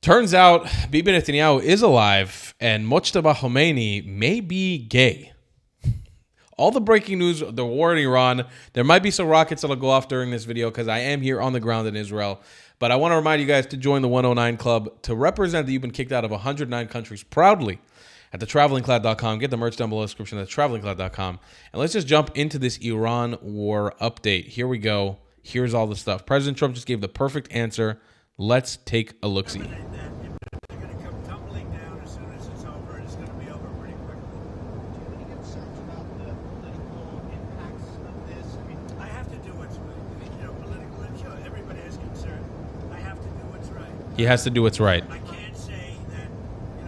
Turns out Bibi Netanyahu is alive and Mojtaba Khamenei may be gay. All the breaking news, the war in Iran, there might be some rockets that'll go off during this video because I am here on the ground in Israel. But I want to remind you guys to join the 109 Club to represent that you've been kicked out of 109 countries proudly at thetravelingcloud.com. Get the merch down below the description at thetravelingcloud.com. And let's just jump into this Iran war update. Here we go. Here's all the stuff. President Trump just gave the perfect answer. Let's take a look-see. He has to do what's right. I can't say that, I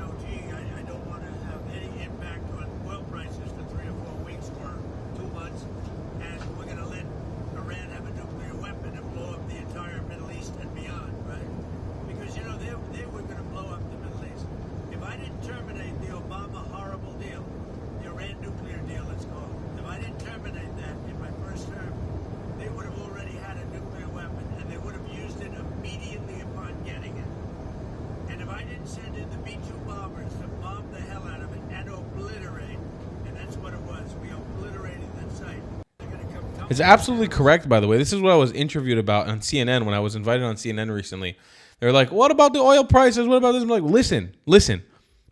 don't want to have any impact on oil prices for 3 or 4 weeks or 2 months, and we're going to let Iran have a nuclear weapon and blow up the entire Middle East and beyond, right? Because, they were going to blow up the Middle East. If I didn't terminate the Obama horrible deal, the Iran nuclear deal, it's called, if I didn't terminate that in my first term, they would have already had a nuclear weapon, and they would have used it immediately upon getting it. And if I didn't send in the B-2 bombers to bomb the hell out of it and obliterate, and that's what it was, we obliterated that site. It's absolutely correct, by the way. This is what I was interviewed about on CNN when I was invited on CNN recently. They're like, what about the oil prices? What about this? I'm like, listen.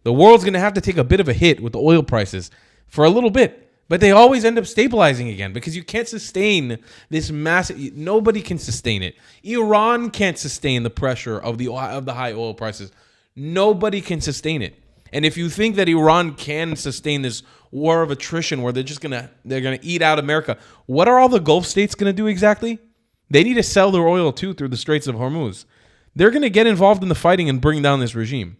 The world's going to have to take a bit of a hit with the oil prices for a little bit. But they always end up stabilizing again because you can't sustain this massive. Nobody can sustain it. Iran can't sustain the pressure of the high oil prices. Nobody can sustain it. And if you think that Iran can sustain this war of attrition where they're gonna eat out America, what are all the Gulf states gonna do exactly? They need to sell their oil too through the Straits of Hormuz. They're gonna get involved in the fighting and bring down this regime.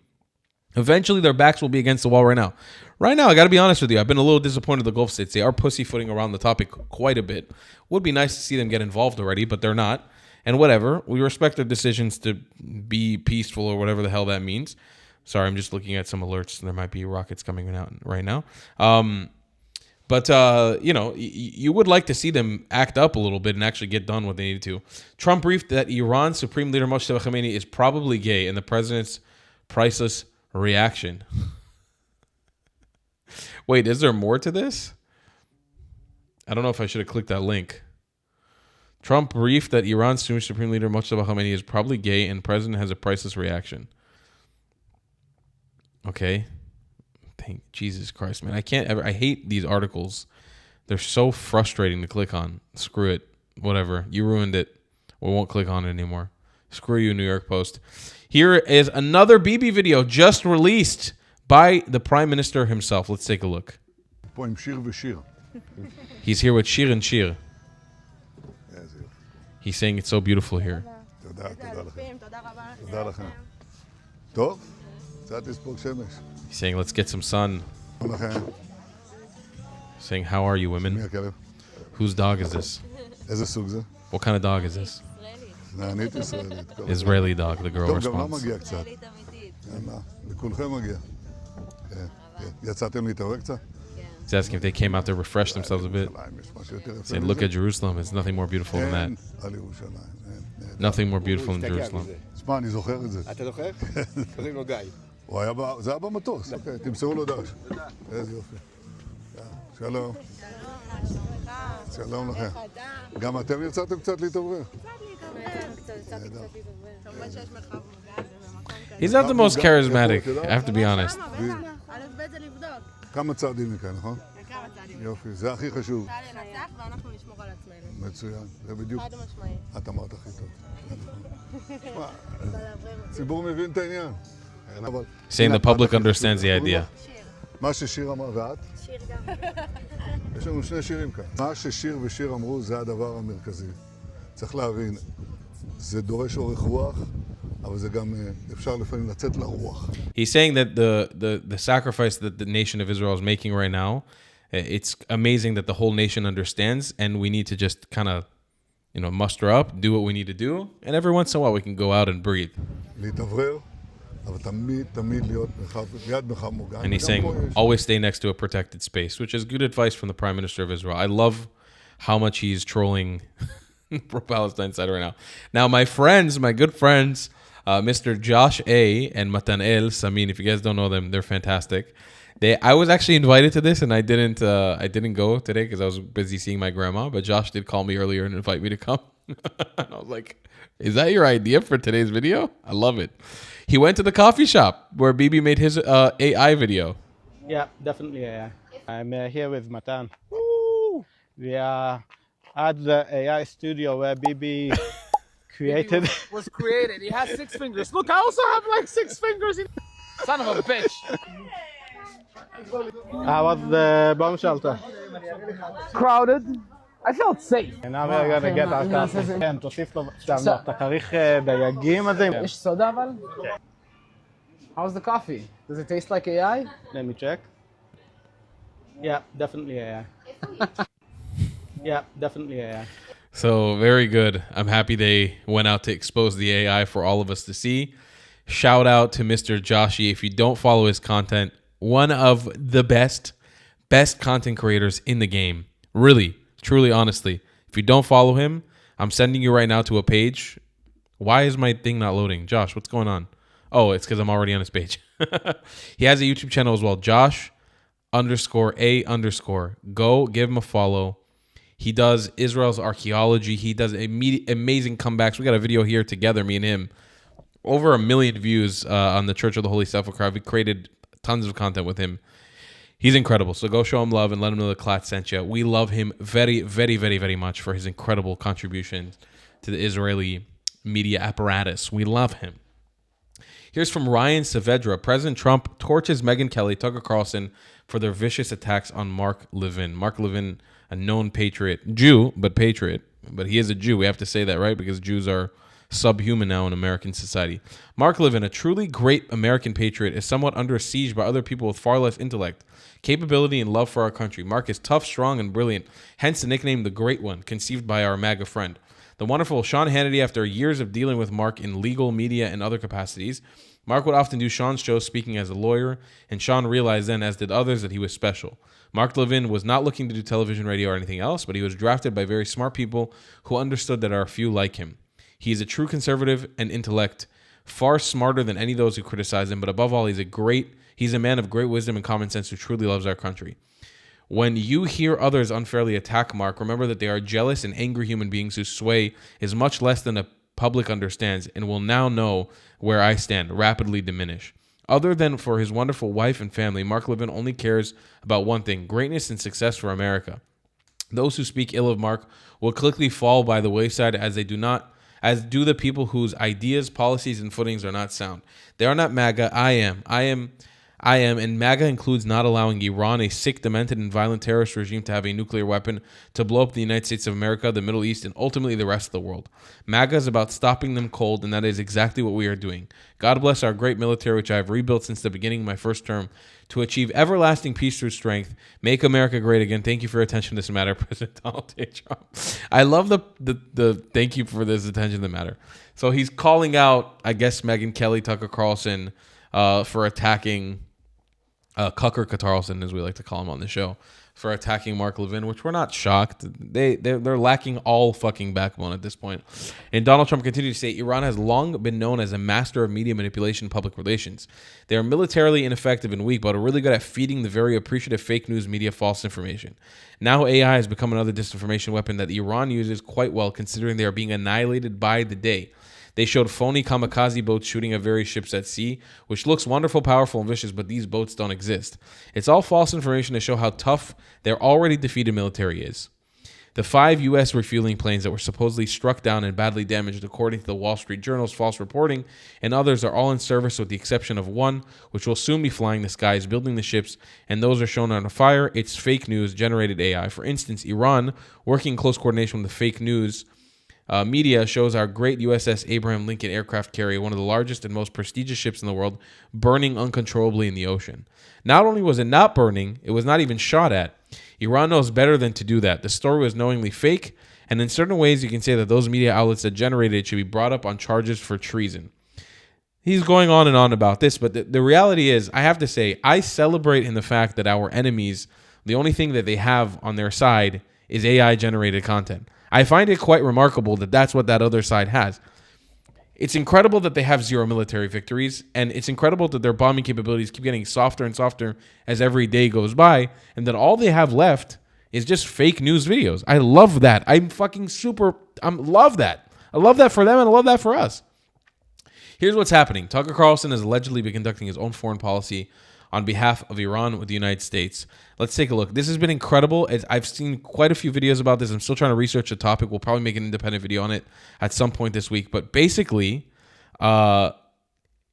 Eventually, their backs will be against the wall right now. Right now, I got to be honest with you. I've been a little disappointed in the Gulf states. They are pussyfooting around the topic quite a bit. Would be nice to see them get involved already, but they're not. And whatever. We respect their decisions to be peaceful or whatever the hell that means. Sorry, I'm just looking at some alerts. There might be rockets coming out right now. But you would like to see them act up a little bit and actually get done what they need to. Trump briefed that Iran's Supreme Leader Mojtaba Khamenei is probably gay, and the president's priceless reaction. Wait, is there more to this? I don't know if I should have clicked that link. Trump briefed that Iran's Supreme Leader Mojtaba Khamenei is probably gay and president has a priceless reaction. Okay. Thank Jesus Christ, man. I hate these articles. They're so frustrating to click on. Screw it. Whatever. You ruined it. We won't click on it anymore. Screw you, New York Post. Here is another Bibi video just released by the Prime Minister himself. Let's take a look. He's here with Shir and Shir. He's saying it's so beautiful here. He's saying, let's get some sun. Saying, how are you, women? Whose dog is this? What kind of dog is this? Israeli dog, the girl responds. He's asking if they came out to refresh themselves a bit. Saying, look at Jerusalem. It's nothing more beautiful than that. Nothing more beautiful than Jerusalem. זה היה במטוס. תמסרו לו דש. איזה יופי. שלום. שלום לכם. גם אתם ירצתם קצת להתעורר? He's not the most charismatic, I have to be honest. כמה צעדים מכאן, נכון? יופי, זה הכי חשוב. מצוין, זה בדיוק. את אמרת הכי טוב. הציבור מבין את העניין. Saying the public understands the idea. מה ששיר אמר ואת? שיר גם. יש לנו 2 שירים כאן. מה ששיר ושיר אמרו זה הדבר המרכזי. צריך להבין, זה דורש אורך רוח, אבל זה גם אפשר לפעמים לצאת לרוח. He's saying that the sacrifice that the nation of Israel is making right now, it's amazing that the whole nation understands, and we need to just kind of, muster up, do what we need to do, and every once in a while we can go out and breathe. להתאוורר. And he's saying, always stay next to a protected space, which is good advice from the Prime Minister of Israel. I love how much he's trolling pro-Palestine side right now. Now, my good friends, Mr. Josh A. and Matanel Samin. If you guys don't know them, they're fantastic. I was actually invited to this, and I didn't go today because I was busy seeing my grandma. But Josh did call me earlier and invite me to come. And I was like, "Is that your idea for today's video?" I love it. He went to the coffee shop where Bibi made his AI video. Yeah, definitely AI. I'm here with Matan. Woo! We are at the AI studio where Bibi created. was created. He has 6 fingers. Look, I also have like 6 fingers. Son of a bitch. How was the bomb shelter? Crowded. I felt safe. And now we're gonna get our coffee. כן, תוסיף לו שם, אתה צריך דייגים הזה. יש סודה אבל? How's the coffee? Does it taste like AI? Let me check. Yeah, definitely AI. Yeah, definitely AI. So very good. I'm happy they went out to expose the AI for all of us to see. Shout out to Mr. Joshi. If you don't follow his content, one of the best content creators in the game. Really, truly, honestly. If you don't follow him, I'm sending you right now to a page. Why is my thing not loading? Josh, what's going on? Oh, it's because I'm already on his page. He has a YouTube channel as well. Josh_A_. Go give him a follow. He does Israel's archaeology. He does amazing comebacks. We got a video here together, me and him. Over 1 million views on the Church of the Holy Sepulchre. We created tons of content with him. He's incredible. So go show him love and let him know the Clat sent you. We love him very, very, very, very much for his incredible contributions to the Israeli media apparatus. We love him. Here's from Ryan Saavedra. President Trump torches Megyn Kelly, Tucker Carlson for their vicious attacks on Mark Levin. Mark Levin, a known patriot. Jew, but patriot. But he is a Jew. We have to say that, right? Because Jews are subhuman now in American society. Mark Levin, a truly great American patriot, is somewhat under siege by other people with far less intellect, capability, and love for our country. Mark is tough, strong, and brilliant, hence the nickname The Great One, conceived by our MAGA friend. The wonderful Sean Hannity, after years of dealing with Mark in legal, media, and other capacities, Mark would often do Sean's show speaking as a lawyer, and Sean realized then, as did others, that he was special. Mark Levin was not looking to do television, radio, or anything else, but he was drafted by very smart people who understood that there are few like him. He is a true conservative and intellect, far smarter than any of those who criticize him, but above all, he's a man of great wisdom and common sense who truly loves our country. When you hear others unfairly attack Mark, remember that they are jealous and angry human beings whose sway is much less than the public understands and will now know where I stand, rapidly diminish. Other than for his wonderful wife and family, Mark Levin only cares about one thing: greatness and success for America. Those who speak ill of Mark will quickly fall by the wayside as do the people whose ideas, policies, and footings are not sound. They are not MAGA. I am, and MAGA includes not allowing Iran, a sick, demented, and violent terrorist regime, to have a nuclear weapon to blow up the United States of America, the Middle East, and ultimately the rest of the world. MAGA is about stopping them cold, and that is exactly what we are doing. God bless our great military, which I have rebuilt since the beginning of my first term, to achieve everlasting peace through strength. Make America great again. Thank you for your attention to this matter, President Donald J. Trump. I love the thank you for this attention to the matter. So he's calling out, I guess, Megyn Kelly, Tucker Carlson, for attacking Cucker Carlson, as we like to call him on the show, for attacking Mark Levin, which we're not shocked. They're lacking all fucking backbone at this point. And Donald Trump continued to say, Iran has long been known as a master of media manipulation and public relations. They are militarily ineffective and weak, but are really good at feeding the very appreciative fake news media false information. Now AI has become another disinformation weapon that Iran uses quite well, considering they are being annihilated by the day. They showed phony kamikaze boats shooting at various ships at sea, which looks wonderful, powerful, and vicious, but these boats don't exist. It's all false information to show how tough their already defeated military is. The 5 U.S. refueling planes that were supposedly struck down and badly damaged, according to the Wall Street Journal's false reporting, and others, are all in service with the exception of one, which will soon be flying the skies, building the ships, and those are shown on fire. It's fake news, generated AI. For instance, Iran, working in close coordination with the fake news media, shows our great USS Abraham Lincoln aircraft carrier, one of the largest and most prestigious ships in the world, burning uncontrollably in the ocean. Not only was it not burning, it was not even shot at. Iran knows better than to do that. The story was knowingly fake, and in certain ways you can say that those media outlets that generated it should be brought up on charges for treason. He's going on and on about this, but the reality is, I have to say, I celebrate in the fact that our enemies, the only thing that they have on their side is AI-generated content. I find it quite remarkable that that's what that other side has. it's incredible that they have zero military victories, and it's incredible that their bombing capabilities keep getting softer and softer as every day goes by, and that all they have left is just fake news videos. I love that. I love that. I love that for them, and I love that for us. Here's what's happening. Tucker Carlson has allegedly been conducting his own foreign policy on behalf of Iran with the United States. Let's take a look. This has been incredible. I've seen quite a few videos about this. I'm still trying to research the topic. We'll probably make an independent video on it at some point this week. But basically,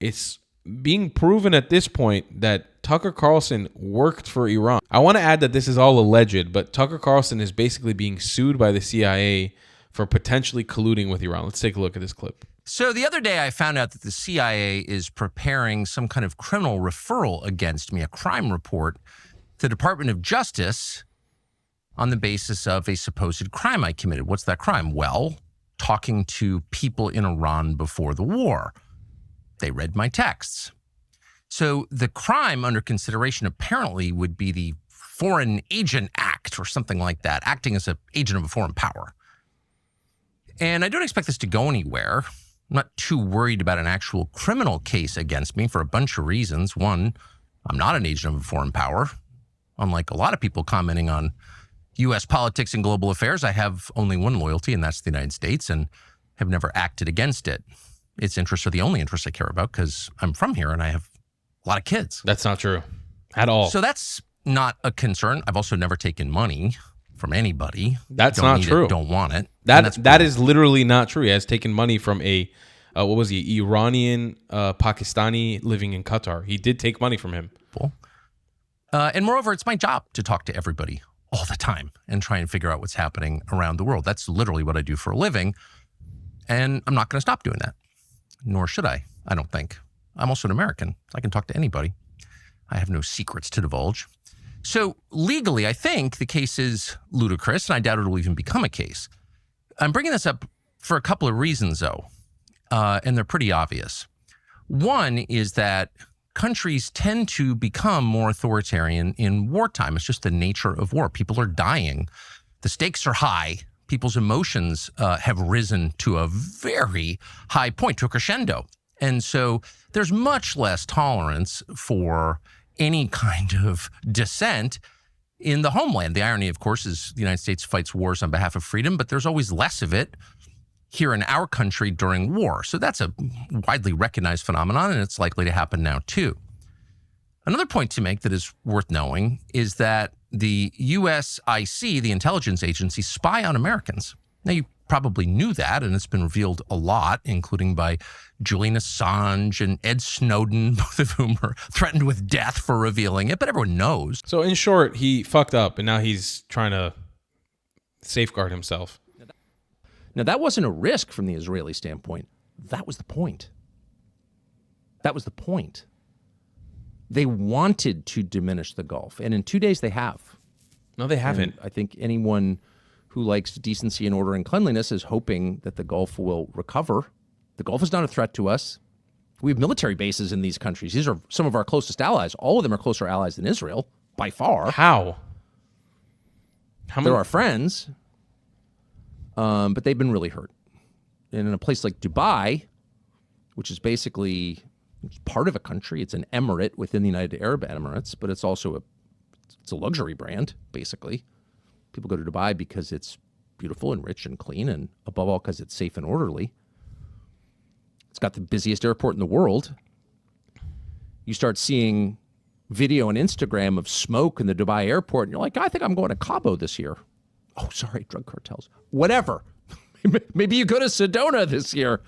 it's being proven at this point that Tucker Carlson worked for Iran. I want to add that this is all alleged, but Tucker Carlson is basically being sued by the CIA for potentially colluding with Iran. Let's take a look at this clip. So the other day I found out that the CIA is preparing some kind of criminal referral against me, a crime report, to the Department of Justice on the basis of a supposed crime I committed. What's that crime? Well, talking to people in Iran before the war. They read my texts. So the crime under consideration apparently would be the Foreign Agent Act or something like that, acting as an agent of a foreign power. And I don't expect this to go anywhere. I'm not too worried about an actual criminal case against me for a bunch of reasons. One, I'm not an agent of a foreign power. Unlike a lot of people commenting on U.S. politics and global affairs, I have only one loyalty, and that's the United States, and have never acted against it. Its interests are the only interests I care about because I'm from here and I have a lot of kids. That's not true at all. So that's not a concern. I've also never taken money from anybody. That's don't not need true. It, don't want it. That is literally not true. He has taken money from a what was he? Iranian Pakistani living in Qatar. He did take money from him. And moreover, it's my job to talk to everybody all the time and try and figure out what's happening around the world. That's literally what I do for a living. And I'm not going to stop doing that. Nor should I don't think. I'm also an American. I can talk to anybody. I have no secrets to divulge. So legally, I think the case is ludicrous, and I doubt it will even become a case. I'm bringing this up for a couple of reasons, though, and they're pretty obvious. One is that countries tend to become more authoritarian in wartime. It's just the nature of war. People are dying. The stakes are high. People's emotions have risen to a very high point, to a crescendo. And so there's much less tolerance for any kind of dissent in the homeland. The irony, of course, is the United States fights wars on behalf of freedom, but there's always less of it here in our country during war. So that's a widely recognized phenomenon, and it's likely to happen now too. Another point to make that is worth knowing is that the USIC, the intelligence agency, spy on Americans. Now, you probably knew that, and it's been revealed a lot, including by Julian Assange and Ed Snowden, both of whom are threatened with death for revealing it, but everyone knows. So in short, he fucked up, and now he's trying to safeguard himself. Now, that wasn't a risk from the Israeli standpoint. That was the point. That was the point. They wanted to diminish the Gulf, and in 2 days they have. No, they haven't. And I think anyone who likes decency and order and cleanliness is hoping that the Gulf will recover. The Gulf is not a threat to us. We have military bases in these countries. These are some of our closest allies. All of them are closer allies than Israel, by far. How many? They're our friends, but they've been really hurt. And in a place like Dubai, which is basically part of a country, it's an emirate within the United Arab Emirates, but it's also a luxury brand, basically. People go to Dubai because it's beautiful and rich and clean, and above all, because it's safe and orderly. It's got the busiest airport in the world. You start seeing video on Instagram of smoke in the Dubai airport, and you're like, I think I'm going to Cabo this year. Oh, sorry, drug cartels. Whatever. Maybe you go to Sedona this year.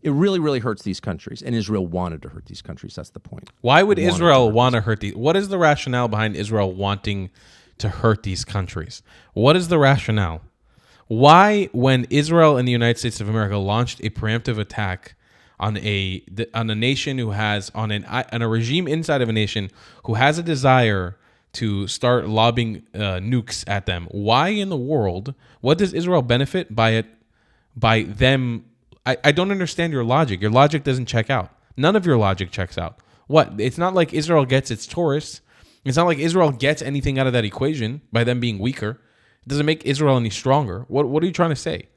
It really, really hurts these countries, and Israel wanted to hurt these countries. That's the point. Why would Israel want to hurt these? What is the rationale behind Israel wanting to hurt these countries? What is the rationale? Why, when Israel and the United States of America launched a preemptive attack on a nation who has on a regime inside of a nation who has a desire to start lobbing nukes at them, why in the world? What does Israel benefit by it? By them? I don't understand your logic. Your logic doesn't check out. None of your logic checks out. What? It's not like Israel gets its tourists. It's not like Israel gets anything out of that equation by them being weaker. It doesn't make Israel any stronger. What are you trying to say?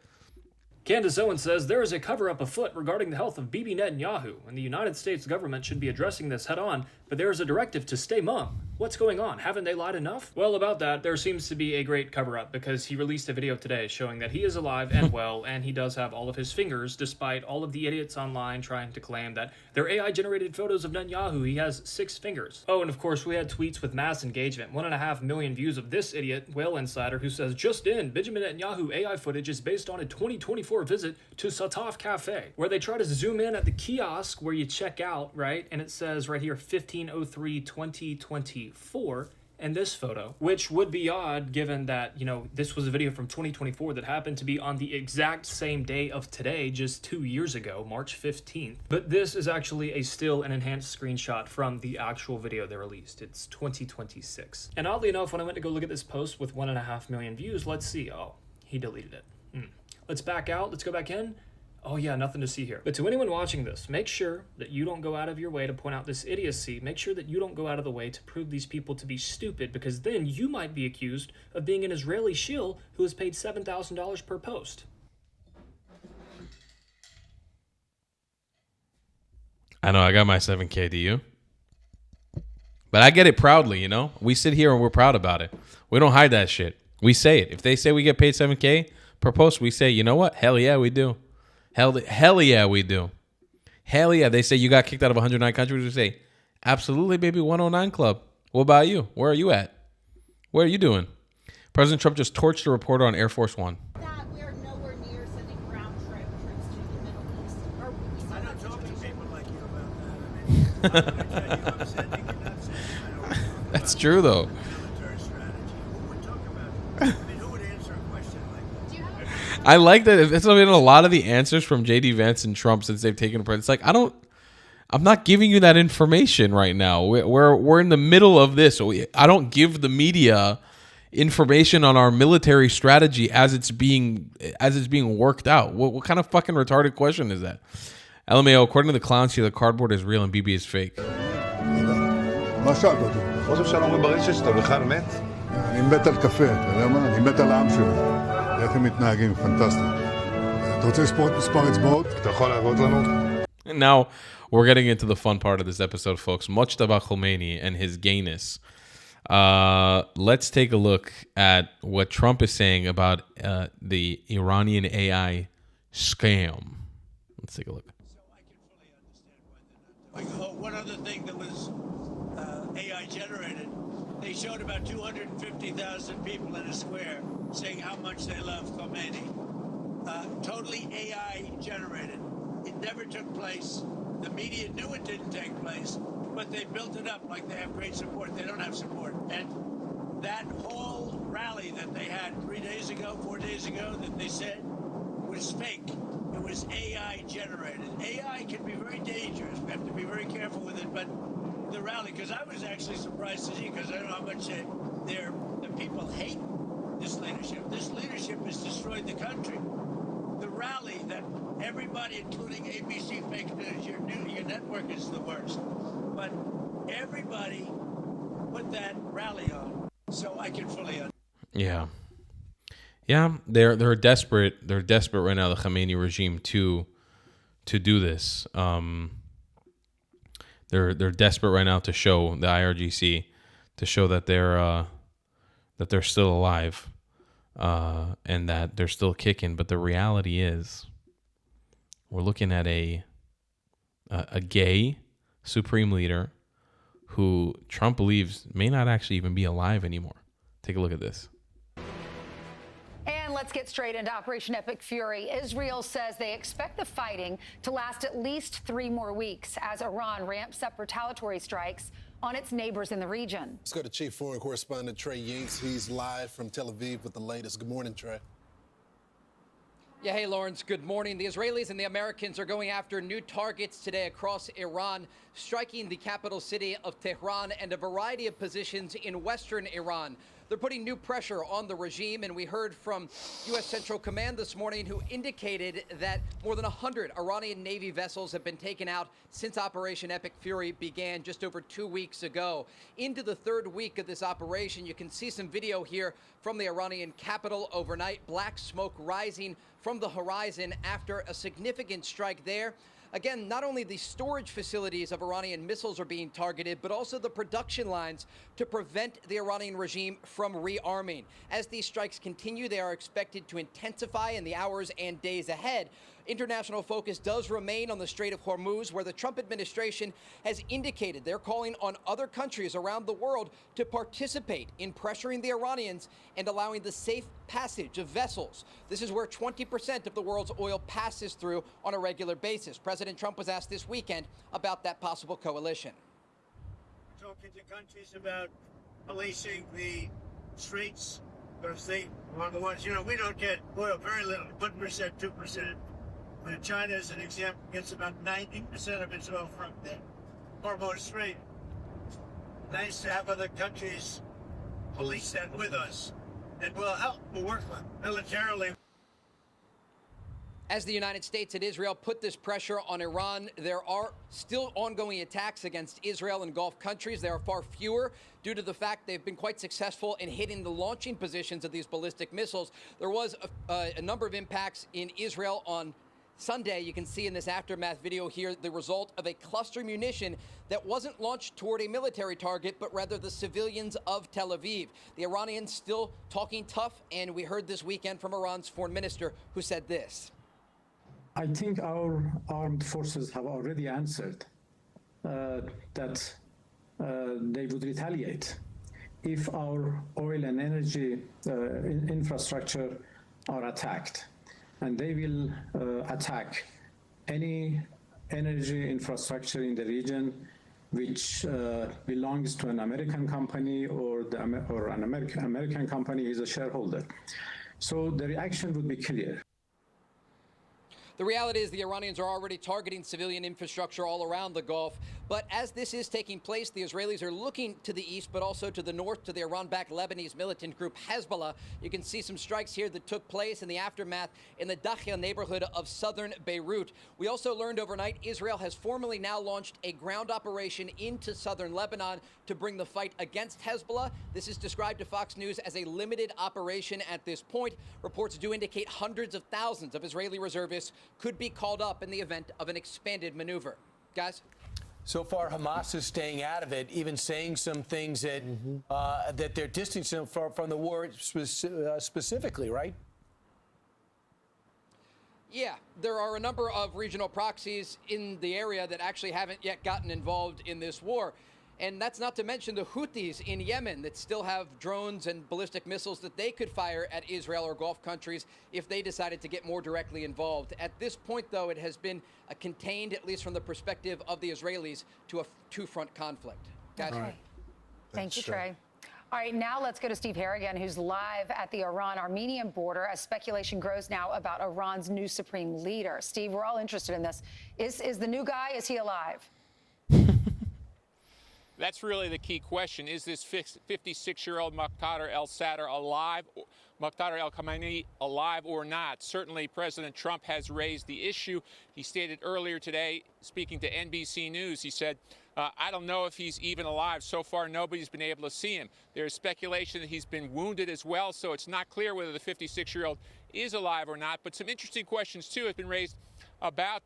Candace Owen says there is a cover-up afoot regarding the health of Bibi Netanyahu, and the United States government should be addressing this head-on, but there is a directive to stay mum. What's going on? Haven't they lied enough? Well, about that, there seems to be a great cover-up because he released a video today showing that he is alive and well, and he does have all of his fingers, despite all of the idiots online trying to claim that they're AI-generated photos of Netanyahu. He has 6 fingers. Oh, and of course, we had tweets with mass engagement. 1.5 million views of this idiot, Whale Insider, who says, just in, Benjamin Netanyahu AI footage is based on a 2024 visit to Sataf Cafe, where they try to zoom in at the kiosk where you check out, right? And it says right here, 15/03/2024, and this photo, which would be odd given that, you know, this was a video from 2024 that happened to be on the exact same day of today, just 2 years ago, March 15th. But this is actually a still and enhanced screenshot from the actual video they released. It's 2026. And oddly enough, when I went to go look at this post with 1.5 million views, let's see. Oh, he deleted it. Let's back out. Let's go back in. Oh yeah, nothing to see here. But to anyone watching this, make sure that you don't go out of your way to point out this idiocy. Make sure that you don't go out of the way to prove these people to be stupid, because then you might be accused of being an Israeli shill who is paid $7,000 per post. I know, I got my 7K, do you? But I get it proudly, you know? We sit here and we're proud about it. We don't hide that shit. We say it. If they say we get paid 7K per post, we say, you know what? Hell yeah, we do. Hell yeah, we do. Hell yeah. They say you got kicked out of 109 countries. We say, absolutely, baby, 109 club. What about you? Where are you at? What are you doing? President Trump just torched a reporter on Air Force One. That we are nowhere near sending ground troops to the Middle East. I don't talk to people like you about that. I mean, I'm going to tell you I'm sending, you're not sending. I don't know. That's true, though. Military strategy. Who would talk about it? I mean, who would answer a question like that? I like that. It's been a lot of the answers from J.D. Vance and Trump since they've taken president. It's like, I'm not giving you that information right now. We're in the middle of this. So I don't give the media information on our military strategy as it's being worked out. What kind of fucking retarded question is that? LMAO, according to the clowns here, the cardboard is real and BB is fake. מה שאלת אותי? ראש הממשלה אומר ברשת שאתה בכלל מת? אני מת על קפה, אתה יודע מה? אני מת על העם שלי. איך הם מתנהגים, פנטסטי. אתה רוצה לספור את מספר אצבעות? אתה יכול להראות לנו? And now we're getting into the fun part of this episode, folks. Mojtaba Khamenei and his gayness. Let's take a look at what Trump is saying about the Iranian AI scam. Let's take a look. So I can fully understand why they're not doing. Oh, one other thing that was AI generated, they showed about 250,000 people in a square saying how much they love Khamenei. Totally AI generated. It never took place. The media knew it didn't take place, but they built it up like they have great support. They don't have support. And that whole rally that they had 4 days ago, that they said was fake. It was AI generated. AI can be very dangerous. We have to be very careful with it. But the rally, because I was actually surprised to see, because I don't know how much the people hate this leadership. This leadership has destroyed the country. The rally that everybody, including ABC Fake News, your network is the worst. But everybody put that rally on, so I can fully understand. Yeah. Yeah, they're desperate. They're desperate right now, the Khamenei regime, to do this. They're desperate right now to show the IRGC, to show that they're still alive, and that they're still kicking. But the reality is, we're looking at a gay supreme leader who Trump believes may not actually even be alive anymore. Take a look at this. And let's get straight into Operation Epic Fury. Israel says they expect the fighting to last at least 3 more weeks as Iran ramps up retaliatory strikes on its neighbors in the region. Let's go to Chief Foreign Correspondent Trey Yinks. He's live from Tel Aviv with the latest. Good morning, Trey. Yeah, hey, Lawrence, good morning. The Israelis and the Americans are going after new targets today across Iran, striking the capital city of Tehran and a variety of positions in western Iran. They're putting new pressure on the regime, and we heard from U.S. Central Command this morning who indicated that more than 100 Iranian Navy vessels have been taken out since Operation Epic Fury began just over 2 weeks ago. Into the third week of this operation, you can see some video here from the Iranian capital overnight. Black smoke rising from the horizon after a significant strike there. Again, not only the storage facilities of Iranian missiles are being targeted, but also the production lines to prevent the Iranian regime from rearming. As these strikes continue, they are expected to intensify in the hours and days ahead. International focus does remain on the Strait of Hormuz, where the Trump administration has indicated they're calling on other countries around the world to participate in pressuring the Iranians and allowing the safe passage of vessels. This is where 20% of the world's oil passes through on a regular basis. President Trump was asked this weekend about that possible coalition. Talking to countries about policing the straits, because they are the ones, we don't get oil, very little, 1%, 2%. China, as an example, gets about 90% of its oil from the Hormuz Strait. Nice to have other countries police that with us, and we'll help. We'll work militarily. As the United States and Israel put this pressure on Iran, there are still ongoing attacks against Israel and Gulf countries. There are far fewer due to the fact they've been quite successful in hitting the launching positions of these ballistic missiles. There was a number of impacts in Israel on Sunday. You can see in this aftermath video here the result of a cluster munition that wasn't launched toward a military target, but rather the civilians of Tel Aviv. The Iranians still talking tough, and we heard this weekend from Iran's foreign minister who said this. I think our armed forces have already answered that they would retaliate if our oil and energy infrastructure are attacked. And they will attack any energy infrastructure in the region which belongs to an American company or an American company is a shareholder. So the reaction would be clear. The reality is the Iranians are already targeting civilian infrastructure all around the Gulf. But as this is taking place, the Israelis are looking to the east, but also to the north, to the Iran-backed Lebanese militant group Hezbollah. You can see some strikes here that took place in the aftermath in the Dakhia neighborhood of southern Beirut. We also learned overnight Israel has formally now launched a ground operation into southern Lebanon to bring the fight against Hezbollah. This is described to Fox News as a limited operation at this point. Reports do indicate hundreds of thousands of Israeli reservists could be called up in the event of an expanded maneuver. Guys? So far, Hamas is staying out of it, even saying some things that that they're distancing from the war specifically, right? Yeah, there are a number of regional proxies in the area that actually haven't yet gotten involved in this war. And that's not to mention the Houthis in Yemen that still have drones and ballistic missiles that they could fire at Israel or Gulf countries if they decided to get more directly involved. At this point, though, it has been contained, at least from the perspective of the Israelis, to a two-front conflict. Guys? Okay. Thank you, Trey. All right, now let's go to Steve Harrigan, who's live at the Iran-Armenian border as speculation grows now about Iran's new supreme leader. Steve, we're all interested in this. Is the new guy, is he alive? That's really the key question. Is this 56-year-old Mojtaba al-Sadr alive, Mojtaba al-Khamenei alive or not? Certainly, President Trump has raised the issue. He stated earlier today, speaking to NBC News, he said, I don't know if he's even alive. So far, nobody's been able to see him. There's speculation that he's been wounded as well, so it's not clear whether the 56-year-old is alive or not. But some interesting questions, too, have been raised about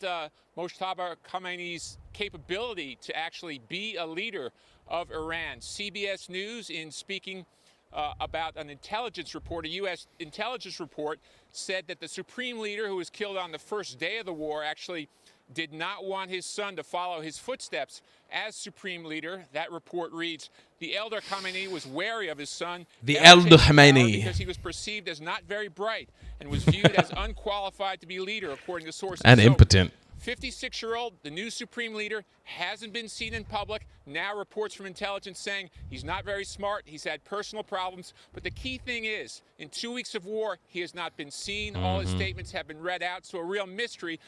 Mojtaba Khamenei's capability to actually be a leader of Iran. CBS News, in speaking about an intelligence report, a U.S. intelligence report, said that the supreme leader who was killed on the first day of the war actually did not want his son to follow his footsteps as supreme leader. That report reads, the elder Khamenei was wary of his son. The elder Khamenei. Because he was perceived as not very bright and was viewed as unqualified to be leader, according to sources. And impotent. 56-year-old, the new supreme leader, hasn't been seen in public. Now reports from intelligence saying he's not very smart. He's had personal problems. But the key thing is, in 2 weeks of war, he has not been seen. All his statements have been read out. So a real mystery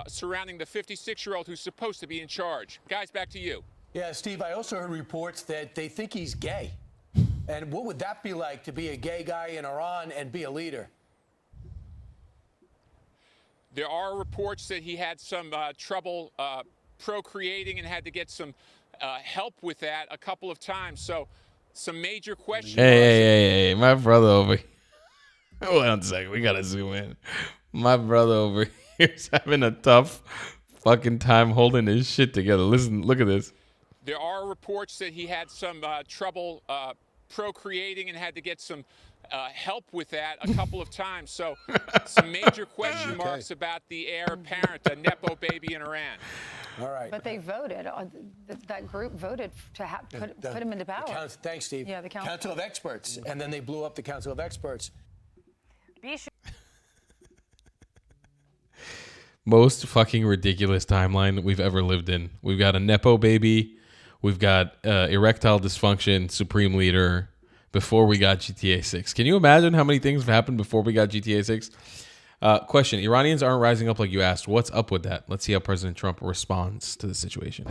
surrounding the 56-year-old who's supposed to be in charge. Guys, back to you. Yeah, Steve, I also heard reports that they think he's gay. And what would that be like to be a gay guy in Iran and be a leader? There are reports that he had some trouble procreating and had to get some help with that a couple of times. So some major questions. Hey, my brother over here. Hold on a second. We got to zoom in. My brother over here is having a tough fucking time holding his shit together. Listen, look at this. There are reports that he had some trouble procreating and had to get some help with that a couple of times. So some major question marks about the heir apparent, a Nepo baby in Iran. All right. But they voted. That group voted to put him into power. Thanks, Steve. Yeah, the Council of Experts. And then they blew up the Council of Experts. Most fucking ridiculous timeline we've ever lived in. We've got a Nepo baby. We've got erectile dysfunction, supreme leader, before we got GTA 6. Can you imagine how many things have happened before we got GTA 6? Question. Iranians aren't rising up like you asked. What's up with that? Let's see how President Trump responds to the situation.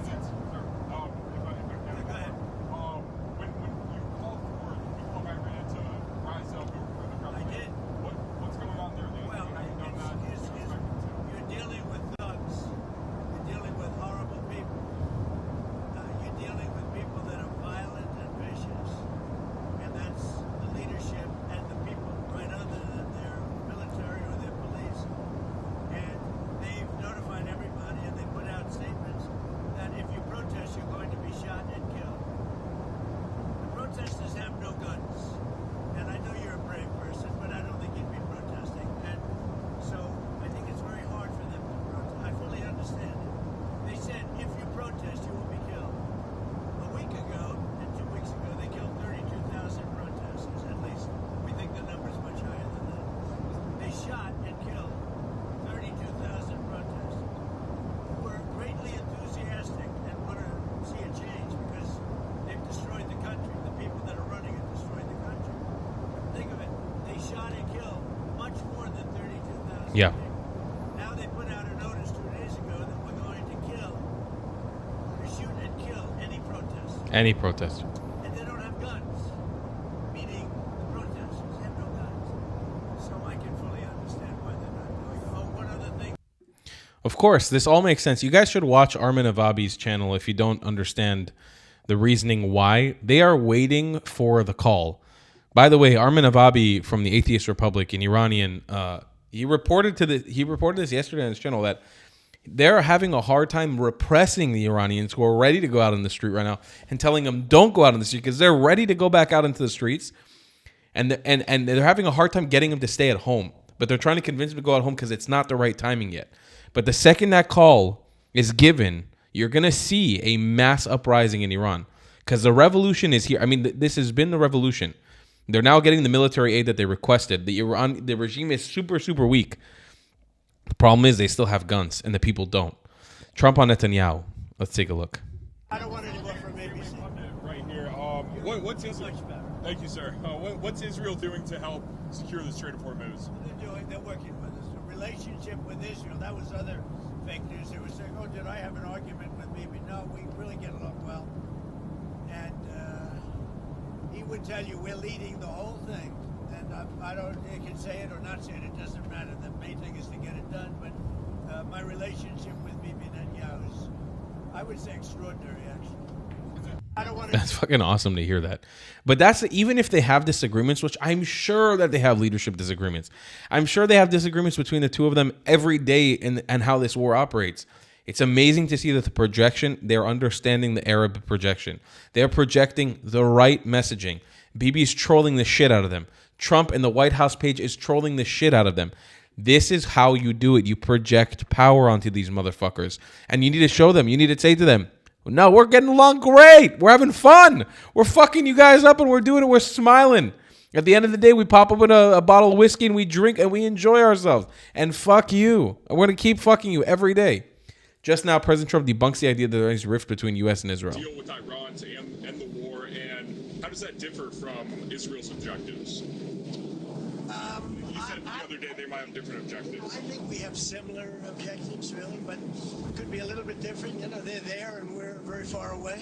Yeah. Now they put out a notice 2 days ago that we're going to shoot and kill any protester. Any protester. And they don't have guns, meaning the protesters have no guns. So I can fully understand why they're not doing it. Oh, one other thing. Of course, this all makes sense. You guys should watch Armin Avabi's channel if you don't understand the reasoning why. They are waiting for the call. By the way, Armin Avabi from the Atheist Republic, an Iranian, he reported this yesterday on his channel that they're having a hard time repressing the Iranians who are ready to go out on the street right now and telling them don't go out on the street because they're ready to go back out into the streets, and they're having a hard time getting them to stay at home. But they're trying to convince them to go at home because it's not the right timing yet. But the second that call is given, you're gonna see a mass uprising in Iran because the revolution is here. I mean, this has been the revolution. They're now getting the military aid that they requested. The regime is super, super weak. The problem is they still have guns and the people don't. Trump on Netanyahu. Let's take a look. I don't want any more from ABC. Right here. What's Israel? Thank you, sir. What's Israel doing to help secure the Strait of Hormuz? They're working with us. The relationship with Israel, that was other fake news. They were saying, oh, did I have an argument with Bibi? No, we really get along well. And he would tell you we're leading the whole thing. And I don't, you can say it or not say it, it doesn't matter. The main thing is to get it done. But my relationship with Bibi Netanyahu is, I would say, extraordinary, actually. I don't want to. That's fucking awesome to hear that. But that's even if they have disagreements, which I'm sure that they have leadership disagreements. I'm sure they have disagreements between the two of them every day and how this war operates. It's amazing to see that the projection, they're understanding the Arab projection. They're projecting the right messaging. Bibi's trolling the shit out of them. Trump and the White House page is trolling the shit out of them. This is how you do it. You project power onto these motherfuckers. And you need to show them. You need to say to them, no, we're getting along great. We're having fun. We're fucking you guys up and we're doing it. We're smiling. At the end of the day, we pop up in a bottle of whiskey and we drink and we enjoy ourselves. And fuck you. We're going to keep fucking you every day. Just now, President Trump debunks the idea that there is a rift between U.S. and Israel. Deal with Iran to end the war, and how does that differ from Israel's objectives? You said the other day they might have different objectives. I think we have similar objectives, really, but it could be a little bit different. You know, they're there and we're very far away.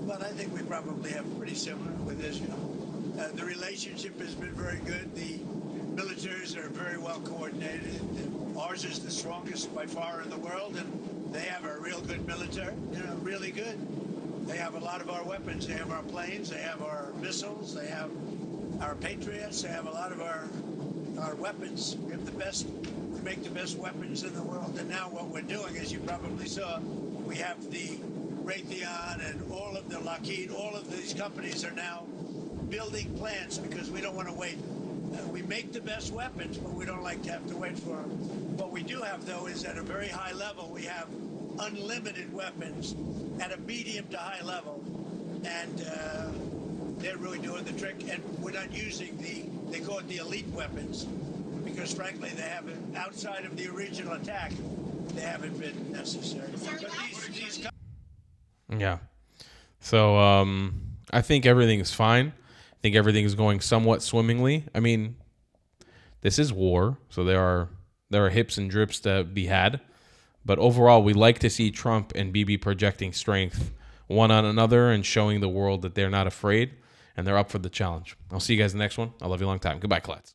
But I think we probably have pretty similar with Israel. The relationship has been very good. The militaries are very well coordinated. Ours is the strongest by far in the world, and they have a real good military, really good. They have a lot of our weapons. They have our planes. They have our missiles. They have our Patriots. They have a lot of our weapons. We have the best. We make the best weapons in the world. And now what we're doing, as you probably saw, we have the Raytheon and all of the Lockheed. All of these companies are now building plants because we don't want to wait. We make the best weapons, but we don't like to have to wait for them. What we do have, though, is at a very high level, we have unlimited weapons at a medium to high level. And they're really doing the trick. And we're not using they call it the elite weapons, because frankly, they haven't, outside of the original attack, they haven't been necessary. But these Yeah. So I think everything is fine. I think everything is going somewhat swimmingly. I mean, this is war, so there are hips and drips to be had. But overall, we like to see Trump and Bibi projecting strength one on another and showing the world that they're not afraid and they're up for the challenge. I'll see you guys in the next one. I love you a long time. Goodbye, Klutz.